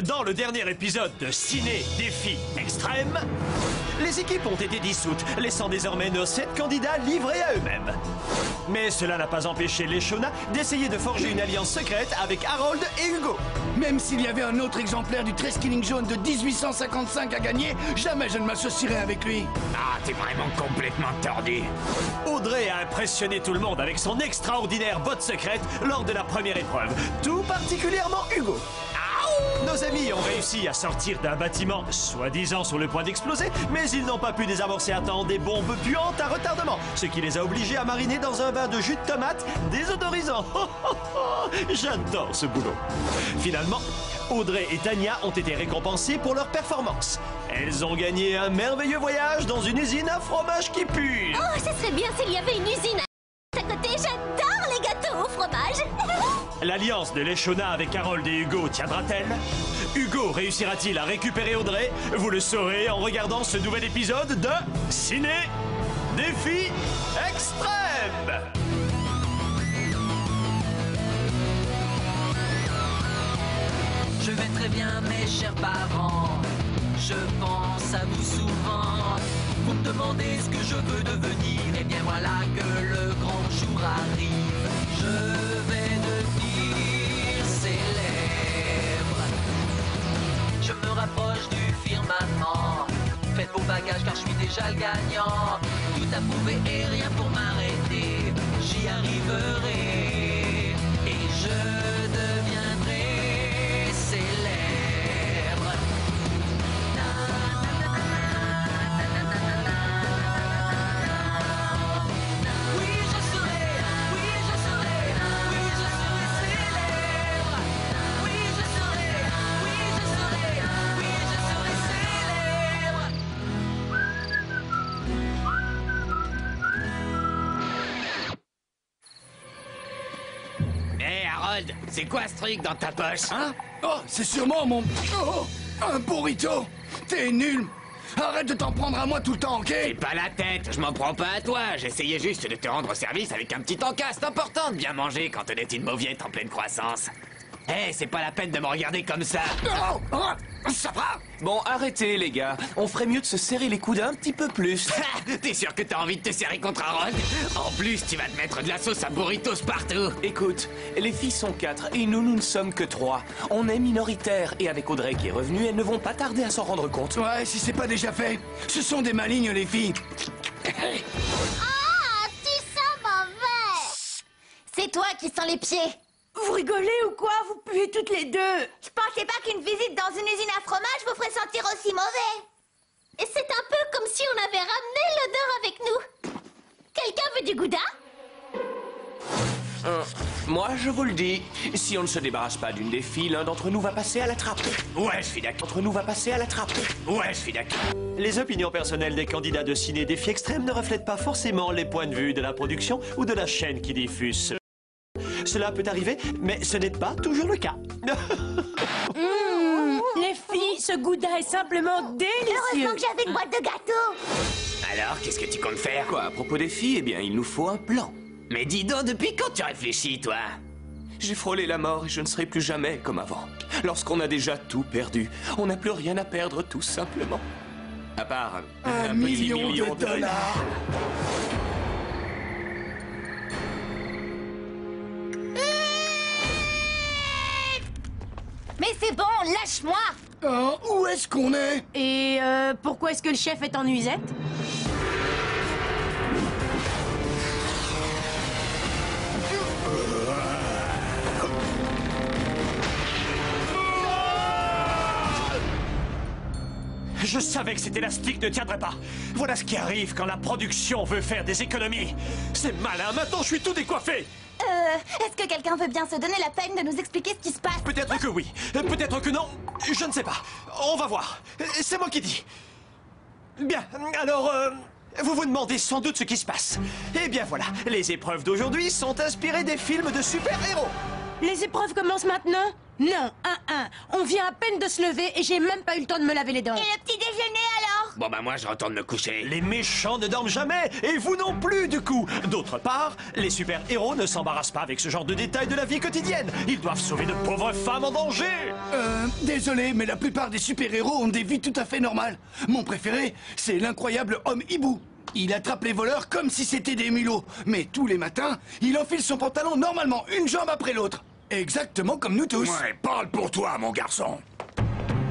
Dans le dernier épisode de Ciné Défi Extrême, les équipes ont été dissoutes, laissant désormais nos 7 candidats livrés à eux-mêmes. Mais cela n'a pas empêché les Shona d'essayer de forger une alliance secrète avec Harold et Hugo. Même s'il y avait un autre exemplaire du Treskilling jaune de 1855 à gagner, jamais je ne m'associerais avec lui. Ah, t'es vraiment complètement tordu. Audrey a impressionné tout le monde avec son extraordinaire botte secrète lors de la première épreuve, tout particulièrement Hugo. Nos amis ont réussi à sortir d'un bâtiment soi-disant sur le point d'exploser, mais ils n'ont pas pu désamorcer à temps des bombes puantes à retardement, ce qui les a obligés à mariner dans un bain de jus de tomate désodorisant. J'adore ce boulot. Finalement, Audrey et Tania ont été récompensées pour leur performance. Elles ont gagné un merveilleux voyage dans une usine à fromage qui pue. Oh, ça serait bien s'il y avait une usine à côté. J'adore les gâteaux au fromage. L'alliance de l'Eshona avec Harold et Hugo tiendra-t-elle? Hugo réussira-t-il à récupérer Audrey? Vous le saurez en regardant ce nouvel épisode de Ciné Défi Extrême. Je vais très bien, mes chers parents. Je pense à vous souvent. Vous me demandez ce que je veux devenir. Et bien voilà que le grand jour arrive. Je vais devenir célèbre. Je me rapproche du firmament. Faites vos bagages car je suis déjà le gagnant. Tout à prouver et rien pour m'arrêter. J'y arriverai. Et je deviendrai célèbre. C'est quoi ce truc dans ta poche? Hein? Oh, c'est sûrement mon... Oh, un burrito. T'es nul. Arrête de t'en prendre à moi tout le temps, ok? C'est pas la tête, je m'en prends pas à toi. J'essayais juste de te rendre service avec un petit encas. C'est important de bien manger quand on est une mauviette en pleine croissance. Hé, c'est pas la peine de me regarder comme ça. Oh, oh, ça va? Bon, arrêtez, les gars. On ferait mieux de se serrer les coudes un petit peu plus. T'es sûr que t'as envie de te serrer contre Harold? En plus, tu vas te mettre de la sauce à burritos partout. Écoute, les filles sont 4 et nous ne sommes que 3. On est minoritaires et avec Audrey qui est revenue, elles ne vont pas tarder à s'en rendre compte. Ouais, si c'est pas déjà fait. Ce sont des malignes, les filles. Ah, tu sens mauvais. C'est toi qui sens les pieds. Vous rigolez ou quoi? Vous puez toutes les deux. Je pensais pas qu'une visite dans une usine à fromage vous ferait sentir aussi mauvais. Et c'est un peu comme si on avait ramené l'odeur avec nous. Quelqu'un veut du gouda? Moi, je vous le dis, si on ne se débarrasse pas d'une des filles, l'un d'entre nous va passer à la trappe. Ouais, je suis d'accord. D'entre nous va passer à la trappe. Ouais, je suis d'accord. Les opinions personnelles des candidats de Ciné Défi Extrême ne reflètent pas forcément les points de vue de la production ou de la chaîne qui diffuse. Cela peut arriver, mais ce n'est pas toujours le cas. Les filles, ce gouda est simplement délicieux. Heureusement que j'avais une boîte de gâteaux. Alors, qu'est-ce que tu comptes faire? Quoi, à propos des filles, eh bien, il nous faut un plan. Mais dis donc, depuis quand tu réfléchis, toi? J'ai frôlé la mort et je ne serai plus jamais comme avant. Lorsqu'on a déjà tout perdu, on n'a plus rien à perdre, tout simplement. À part Un petit million de dollars. Mais c'est bon, lâche-moi. Oh, où est-ce qu'on est? Et pourquoi est-ce que le chef est en nuisette? Je savais que cet élastique ne tiendrait pas. Voilà ce qui arrive quand la production veut faire des économies. C'est malin, maintenant je suis tout décoiffé. Est-ce que quelqu'un veut bien se donner la peine de nous expliquer ce qui se passe? Peut-être que oui, peut-être que non, je ne sais pas. On va voir. C'est moi qui dis. Bien, alors, vous vous demandez sans doute ce qui se passe. Eh bien voilà, les épreuves d'aujourd'hui sont inspirées des films de super-héros. Les épreuves commencent maintenant? Non, on vient à peine de se lever et j'ai même pas eu le temps de me laver les dents. Et le petit déjeuner alors? Bon bah moi je retourne me coucher. Les méchants ne dorment jamais, et vous non plus du coup. D'autre part, les super-héros ne s'embarrassent pas avec ce genre de détails de la vie quotidienne. Ils doivent sauver de pauvres femmes en danger. Désolé, mais la plupart des super-héros ont des vies tout à fait normales. Mon préféré, c'est l'incroyable homme hibou. Il attrape les voleurs comme si c'était des mulots. Mais tous les matins, il enfile son pantalon normalement, une jambe après l'autre. Exactement comme nous tous. Ouais, parle pour toi, mon garçon.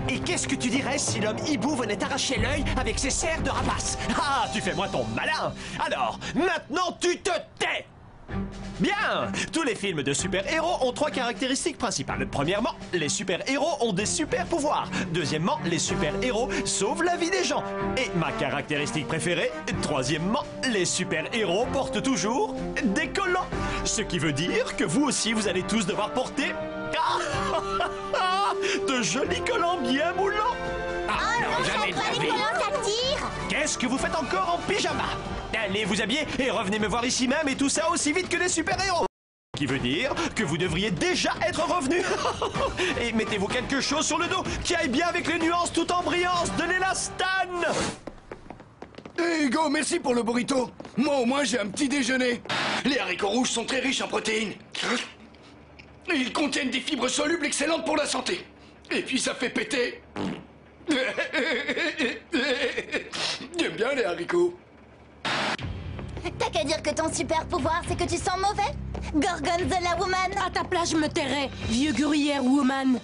Et qu'est-ce que tu dirais si l'homme hibou venait t'arracher l'œil avec ses serres de rapace? Ah, tu fais moi ton malin. Alors, maintenant tu te tais. Bien. Tous les films de super-héros ont 3 caractéristiques principales. Premièrement, les super-héros ont des super-pouvoirs. Deuxièmement, les super-héros sauvent la vie des gens. Et ma caractéristique préférée, troisièmement, les super-héros portent toujours des collants. Ce qui veut dire que vous aussi, vous allez tous devoir porter de jolis collants bien moulants. Jamais de la vie. Ça tire. Qu'est-ce que vous faites encore en pyjama? Allez vous habiller et revenez me voir ici même, et tout ça aussi vite que les super-héros. Qui veut dire que vous devriez déjà être revenu. Et mettez-vous quelque chose sur le dos qui aille bien avec les nuances tout en brillance de l'élastane. Hey Hugo, merci pour le burrito. Moi au moins j'ai un petit déjeuner. Les haricots rouges sont très riches en protéines. Et ils contiennent des fibres solubles excellentes pour la santé. Et puis ça fait péter. J'aime bien les haricots. T'as qu'à dire que ton super pouvoir, c'est que tu sens mauvais? Gorgonzola Woman. À ta place, je me tairais, vieux gruyère woman.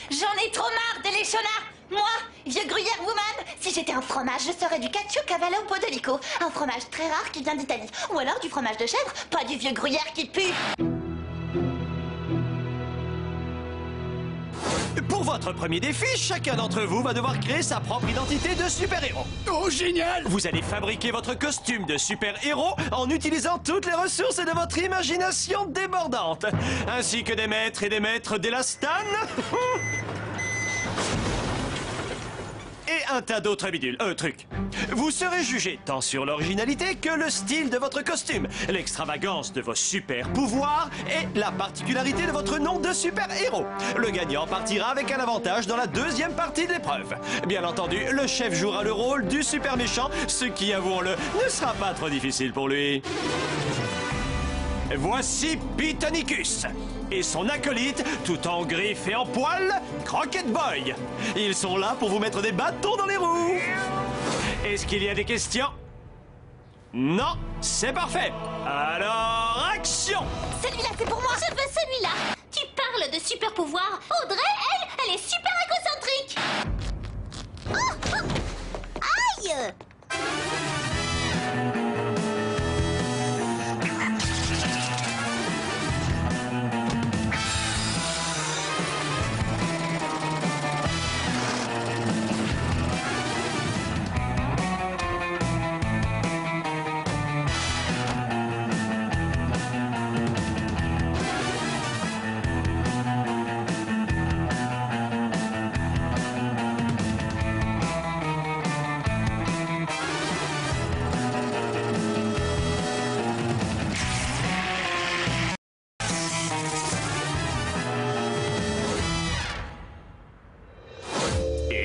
J'en ai trop marre des léchonnards. Moi, vieux gruyère Woman, si j'étais un fromage, je serais du cacio cavallo podolico. Un fromage très rare qui vient d'Italie. Ou alors du fromage de chèvre, pas du vieux gruyère qui pue. Pour votre premier défi, chacun d'entre vous va devoir créer sa propre identité de super-héros. Oh génial! Vous allez fabriquer votre costume de super-héros en utilisant toutes les ressources de votre imagination débordante, ainsi que des maîtres et des maîtres d'élastane. Et un tas d'autres bidules, trucs. Vous serez jugé tant sur l'originalité que le style de votre costume, l'extravagance de vos super-pouvoirs et la particularité de votre nom de super-héros. Le gagnant partira avec un avantage dans la deuxième partie de l'épreuve. Bien entendu, le chef jouera le rôle du super méchant, ce qui, avouons-le, ne sera pas trop difficile pour lui. Voici Pitonicus et son acolyte, tout en griffes et en poils, Croquette Boy. Ils sont là pour vous mettre des bâtons dans les roues. Est-ce qu'il y a des questions? Non, c'est parfait. Alors, action! Celui-là, c'est pour moi. Je veux celui-là. Tu parles de super pouvoir. Audrey, elle est super égocentrique. Oh, oh. Aïe!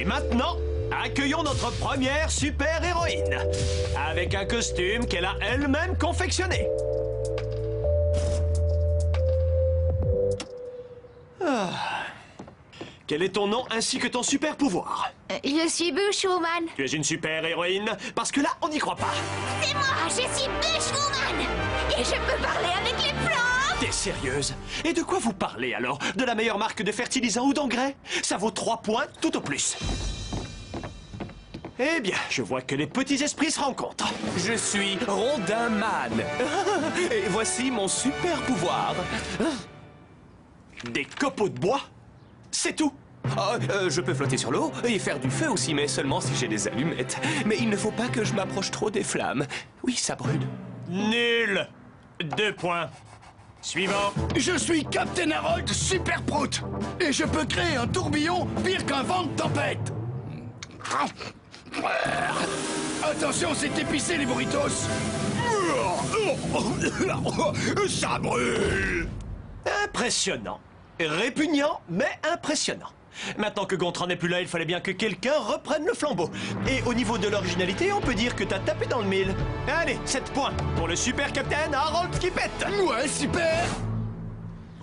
Maintenant, accueillons notre première super-héroïne, avec un costume qu'elle a elle-même confectionné. Quel est ton nom ainsi que ton super-pouvoir? Je suis Bushwoman. Tu es une super-héroïne? Parce que là, on n'y croit pas. C'est moi, je suis Bushwoman. Et je peux parler avec les plantes. T'es sérieuse? Et de quoi vous parlez alors? De la meilleure marque de fertilisant ou d'engrais? Ça vaut 3 points tout au plus. Eh bien, je vois que les petits esprits se rencontrent. Je suis Rondin Man. Et voici mon super pouvoir. Des copeaux de bois? C'est tout? Je peux flotter sur l'eau et faire du feu aussi, mais seulement si j'ai des allumettes. Mais il ne faut pas que je m'approche trop des flammes. Oui, ça brûle. Nul. 2 points. Suivant. Je suis Captain Harold Super Prout. Et je peux créer un tourbillon pire qu'un vent de tempête. Attention, c'est épicé les burritos. Ça brûle. Impressionnant. Répugnant, mais impressionnant. Maintenant que Gontran n'est plus là, il fallait bien que quelqu'un reprenne le flambeau. Et au niveau de l'originalité, on peut dire que t'as tapé dans le mille. Allez, 7 points pour le super capitaine Harold Kippett. Ouais, super!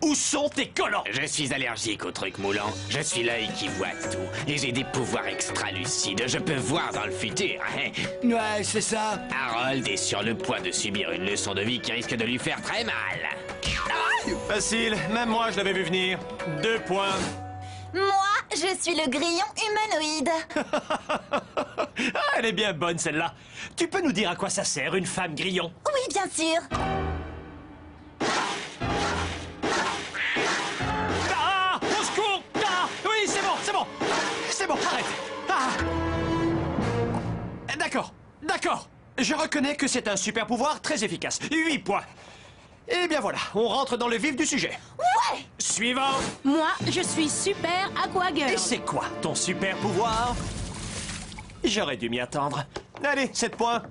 Où sont tes collants? Je suis allergique aux trucs moulants. Je suis l'œil qui voit tout. Et j'ai des pouvoirs extra-lucides. Je peux voir dans le futur. Hein. Ouais, c'est ça. Harold est sur le point de subir une leçon de vie qui risque de lui faire très mal. Ah! Facile, même moi je l'avais vu venir. 2 points. Moi, je suis le grillon humanoïde. Ah, elle est bien bonne celle-là. Tu peux nous dire à quoi ça sert une femme grillon? Oui, bien sûr. Ah! Au secours! Ah! Oui, c'est bon, c'est bon. C'est bon, arrête. Ah! D'accord, d'accord. Je reconnais que c'est un super pouvoir très efficace. 8 points. Eh bien voilà, on rentre dans le vif du sujet. Ouais! Suivant. Moi, je suis super Aquagirl. Et c'est quoi ton super pouvoir? J'aurais dû m'y attendre. Allez, 7 points.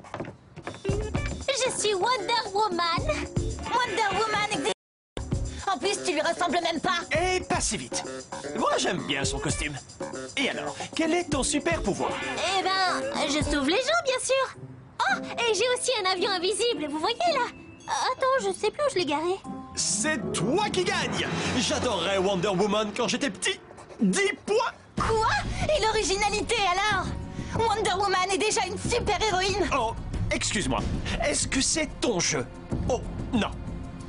Je suis Wonder Woman. Wonder Woman existe. En plus, tu lui ressembles même pas. Et pas si vite. Moi, j'aime bien son costume. Et alors, quel est ton super pouvoir? Eh ben, je sauve les gens, bien sûr. Oh, et j'ai aussi un avion invisible, vous voyez là? Attends, je sais plus où je l'ai garé. C'est toi qui gagne. J'adorerais Wonder Woman quand j'étais petit. 10 points. Quoi? Et l'originalité alors? Wonder Woman est déjà une super héroïne. Oh, excuse-moi. Est-ce que c'est ton jeu? Oh, non.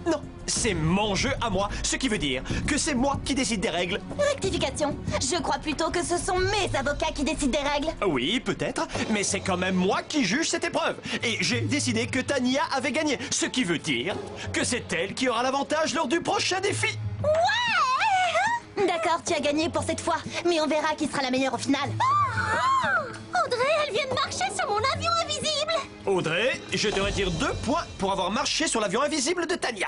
Non, c'est mon jeu à moi, ce qui veut dire que c'est moi qui décide des règles. Rectification. Je crois plutôt que ce sont mes avocats qui décident des règles. Oui, peut-être, mais c'est quand même moi qui juge cette épreuve. Et j'ai décidé que Tania avait gagné, ce qui veut dire que c'est elle qui aura l'avantage lors du prochain défi. Ouais! D'accord, tu as gagné pour cette fois, mais on verra qui sera la meilleure au final. Audrey, elle vient de marcher sur mon avion invisible. Audrey, je te retire 2 points pour avoir marché sur l'avion invisible de Tania.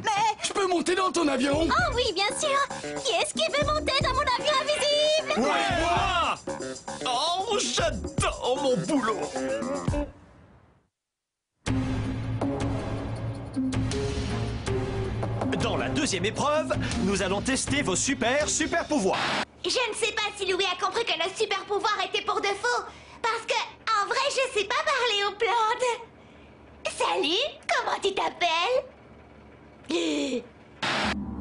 Mais Je peux monter dans ton avion? Oh oui, bien sûr. Qui est-ce qui veut monter dans mon avion invisible? Ouais, moi! Oh, j'adore mon boulot! Dans la deuxième épreuve, nous allons tester vos super pouvoirs. Je ne sais pas si Louis a compris que le super pouvoir était pour de faux. Parce que, en vrai, je sais pas parler aux plantes. Salut, comment tu t'appelles?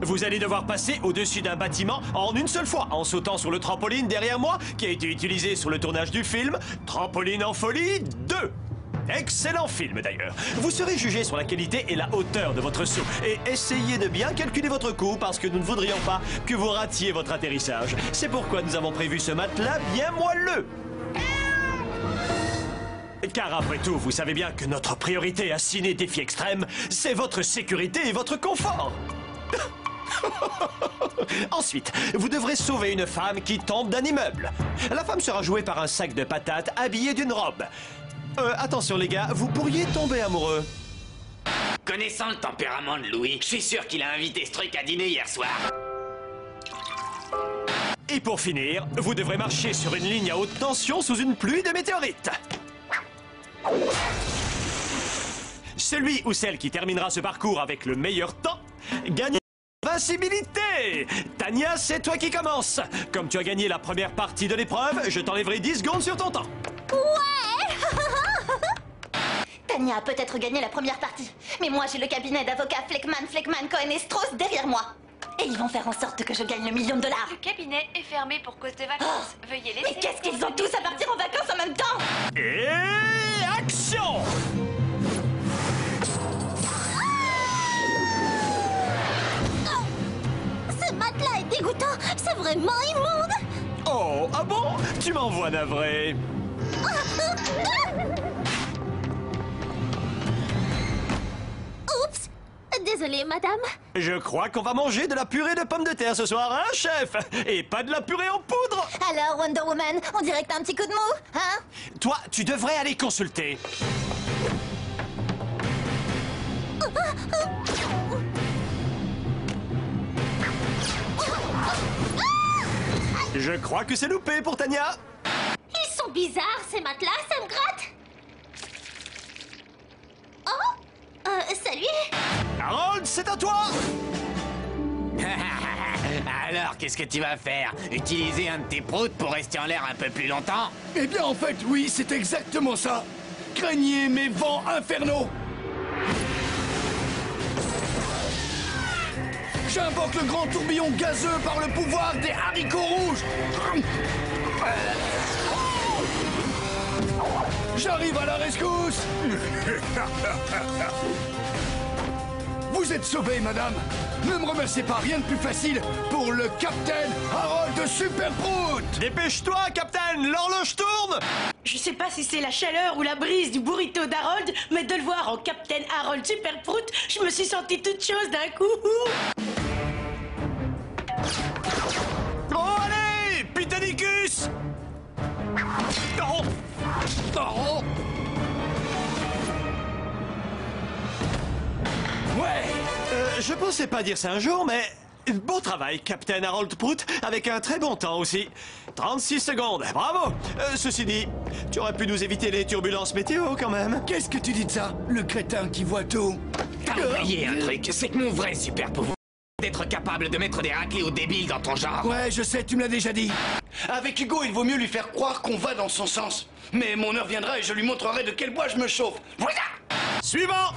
Vous allez devoir passer au-dessus d'un bâtiment en une seule fois, en sautant sur le trampoline derrière moi, qui a été utilisé sur le tournage du film Trampoline en folie 2. Excellent film d'ailleurs. Vous serez jugé sur la qualité et la hauteur de votre saut. Et essayez de bien calculer votre coût parce que nous ne voudrions pas que vous ratiez votre atterrissage. C'est pourquoi nous avons prévu ce matelas bien moelleux. Car après tout, vous savez bien que notre priorité à Ciné Défi Extrême, c'est votre sécurité et votre confort. Ensuite, vous devrez sauver une femme qui tombe d'un immeuble. La femme sera jouée par un sac de patates habillé d'une robe. Attention les gars, vous pourriez tomber amoureux. Connaissant le tempérament de Louis, je suis sûr qu'il a invité ce truc à dîner hier soir. Et pour finir, vous devrez marcher sur une ligne à haute tension sous une pluie de météorites. Celui ou celle qui terminera ce parcours avec le meilleur temps gagne l'invincibilité. Tania, c'est toi qui commences. Comme tu as gagné la première partie de l'épreuve, je t'enlèverai 10 secondes sur ton temps. ouais! Tania a peut-être gagné la première partie, mais moi j'ai le cabinet d'avocats Fleckman, Cohen et Strauss derrière moi. Et ils vont faire en sorte que je gagne le $1 000 000. Le cabinet est fermé pour cause de vacances. Veuillez laisser... Mais qu'est-ce qu'ils ont tous à partir en vacances en même temps? Et action! Ce matelas est dégoûtant. C'est vraiment immonde. Oh, ah bon? Tu m'envoies navré. Oups. Désolée, madame. Je crois qu'on va manger de la purée de pommes de terre ce soir, hein, chef? Et pas de la purée en poudre! Alors, Wonder Woman, on dirait que t'as un petit coup de mou, hein? Toi, tu devrais aller consulter. Je crois que c'est loupé pour Tania. Ils sont bizarres, ces matelas, ça me gratte. Oh, salut. Harold, c'est à toi. Alors, qu'est-ce que tu vas faire? Utiliser un de tes proutes pour rester en l'air un peu plus longtemps? Eh bien, en fait, oui, c'est exactement ça. Craignez mes vents infernaux. J'invoque le grand tourbillon gazeux par le pouvoir des haricots rouges. J'arrive à la rescousse. Vous êtes sauvée, madame. Ne me remerciez pas, rien de plus facile pour le Captain Harold Superprout. Dépêche-toi, Captain, l'horloge tourne. Je sais pas si c'est la chaleur ou la brise du burrito d'Harold, mais de le voir en Captain Harold Superprout, je me suis sentie toute chose d'un coup. Oh, allez, Pitanicus. Oh. Oh. Ouais. Je pensais pas dire ça un jour, mais... Bon travail, Captain Harold Prout, avec un très bon temps aussi. 36 secondes, bravo. Ceci dit, tu aurais pu nous éviter les turbulences météo quand même. Qu'est-ce que tu dis de ça? Le crétin qui voit tout. T'as oublié un truc, c'est que mon vrai super pouvoir, d'être capable de mettre des raclés aux débiles dans ton genre. Ouais, je sais, tu me l'as déjà dit. Avec Hugo, il vaut mieux lui faire croire qu'on va dans son sens. Mais mon heure viendra et je lui montrerai de quel bois je me chauffe. Voilà. Suivant.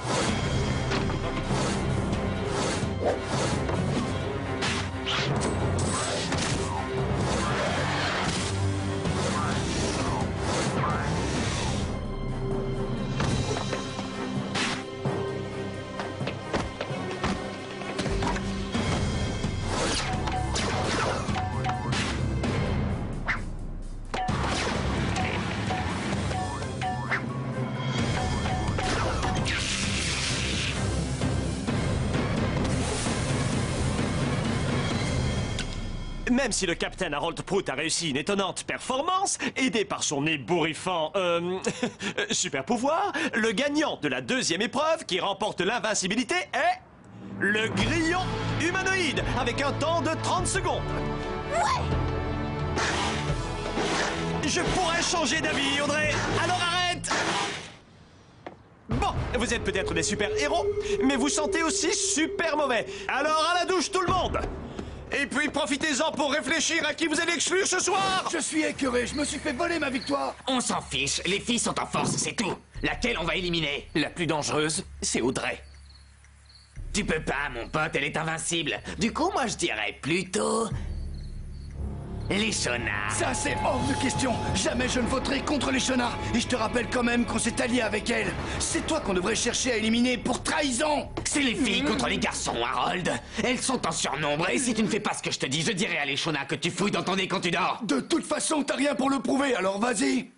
Même si le Captain Harold Prout a réussi une étonnante performance, aidé par son ébouriffant, super pouvoir, le gagnant de la deuxième épreuve qui remporte l'invincibilité est... le grillon humanoïde, avec un temps de 30 secondes. Ouais. Je pourrais changer d'avis, Audrey. Alors arrête. Bon, vous êtes peut-être des super-héros, mais vous sentez aussi super mauvais. Alors à la douche tout le monde. Et puis profitez-en pour réfléchir à qui vous allez exclure ce soir. Je suis écœuré, je me suis fait voler ma victoire. On s'en fiche, les filles sont en force, c'est tout. Laquelle on va éliminer? La plus dangereuse, c'est Audrey. Tu peux pas, mon pote, elle est invincible. Du coup, moi je dirais plutôt... les Shona. Ça, c'est hors de question. Jamais je ne voterai contre les Shona. Et je te rappelle quand même qu'on s'est allié avec elles. C'est toi qu'on devrait chercher à éliminer pour trahison. C'est les filles contre les garçons, Harold. Elles sont en surnombre, et si tu ne fais pas ce que je te dis, je dirai à les Shona que tu fouilles dans ton nez quand tu dors. De toute façon, t'as rien pour le prouver, alors vas-y.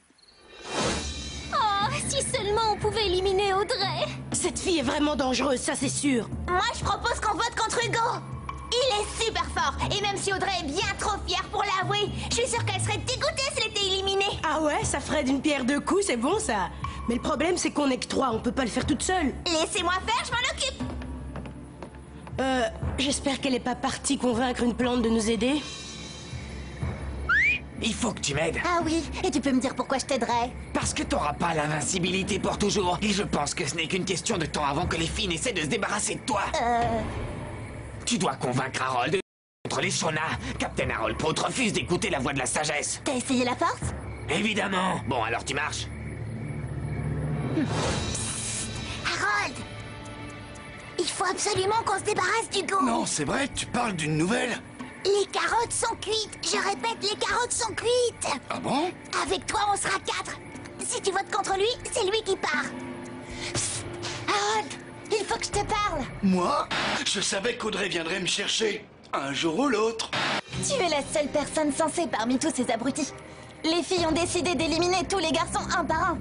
Oh, si seulement on pouvait éliminer Audrey. Cette fille est vraiment dangereuse, ça c'est sûr. Moi, je propose qu'on vote contre Hugo. Il est super fort. Et même si Audrey est bien trop fière pour l'avouer, je suis sûre qu'elle serait dégoûtée s'il était éliminé. Ah ouais, ça ferait d'une pierre deux coups, c'est bon ça. Mais le problème c'est qu'on est que 3, on peut pas le faire toute seule. Laissez-moi faire, je m'en occupe. J'espère qu'elle est pas partie convaincre une plante de nous aider. Il faut que tu m'aides. Ah oui, et tu peux me dire pourquoi je t'aiderais? Parce que t'auras pas l'invincibilité pour toujours. Et je pense que ce n'est qu'une question de temps avant que les filles n'essaient de se débarrasser de toi. Tu dois convaincre Harold contre les Shona. Captain Harold Prout refuse d'écouter la voix de la sagesse. T'as essayé la force? Évidemment. Bon, alors tu marches. Harold! Il faut absolument qu'on se débarrasse d'Hugo. Non, c'est vrai, tu parles d'une nouvelle. Les carottes sont cuites. Je répète, les carottes sont cuites. Ah bon? Avec toi, on sera 4. Si tu votes contre lui, c'est lui qui part. Harold, il faut que je te parle. Moi? Je savais qu'Audrey viendrait me chercher. Un jour ou l'autre. Tu es la seule personne sensée parmi tous ces abrutis. Les filles ont décidé d'éliminer tous les garçons un par un.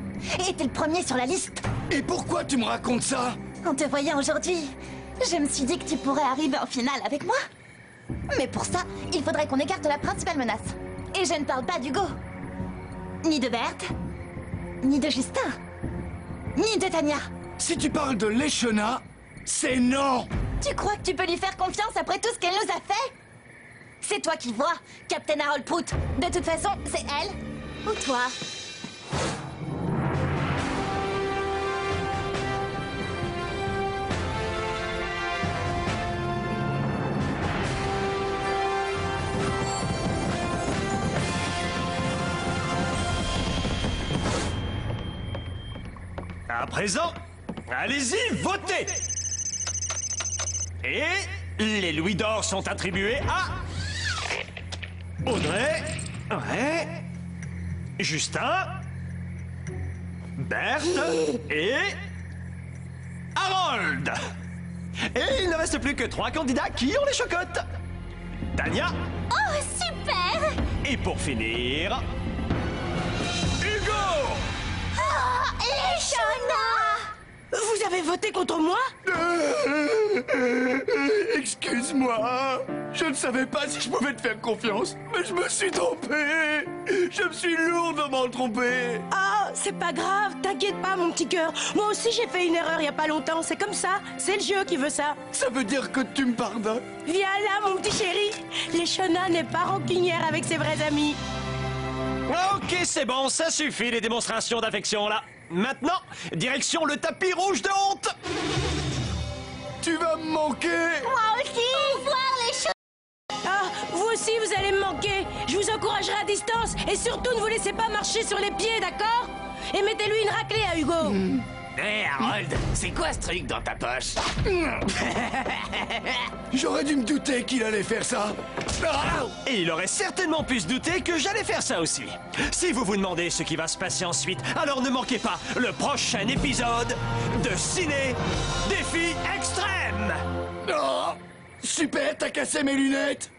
Et t'es le premier sur la liste. Et pourquoi tu me racontes ça? En te voyant aujourd'hui, je me suis dit que tu pourrais arriver en finale avec moi. Mais pour ça, il faudrait qu'on écarte la principale menace. Et je ne parle pas d'Hugo. Ni de Berthe. Ni de Justin. Ni de Tania. Si tu parles de Leshona, c'est non. Tu crois que tu peux lui faire confiance après tout ce qu'elle nous a fait? C'est toi qui vois, Captain Harold Prout. De toute façon, c'est elle ou toi. À présent, allez-y, votez! Et les louis d'or sont attribués à... Audrey, ouais, Justin, Berthe et... Harold! Et il ne reste plus que 3 candidats qui ont les chocottes. Tania. Oh, super! Et pour finir... Hugo! Oh, les Shona! Vous avez voté contre moi? Excuse-moi. Je ne savais pas si je pouvais te faire confiance, mais je me suis trompé. Je me suis lourdement trompé. Ah, c'est pas grave, t'inquiète pas mon petit cœur. Moi aussi j'ai fait une erreur il y a pas longtemps, c'est comme ça. C'est le jeu qui veut ça. Ça veut dire que tu me pardonnes? Viens là mon petit chéri. Les Shona n'est pas rancunière avec ses vrais amis. Ok, c'est bon, ça suffit les démonstrations d'affection là. Maintenant, direction le tapis rouge de honte. Tu vas me manquer. Moi aussi! Au revoir, les Shona! Ah, vous aussi vous allez me manquer. Je vous encouragerai à distance et surtout ne vous laissez pas marcher sur les pieds, d'accord? Et mettez-lui une raclée à Hugo. Hé, Harold, c'est quoi ce truc dans ta poche? J'aurais dû me douter qu'il allait faire ça. Et il aurait certainement pu se douter que j'allais faire ça aussi. Si vous vous demandez ce qui va se passer ensuite, alors ne manquez pas le prochain épisode de Ciné Défi Extrême. Oh, super, t'as cassé mes lunettes.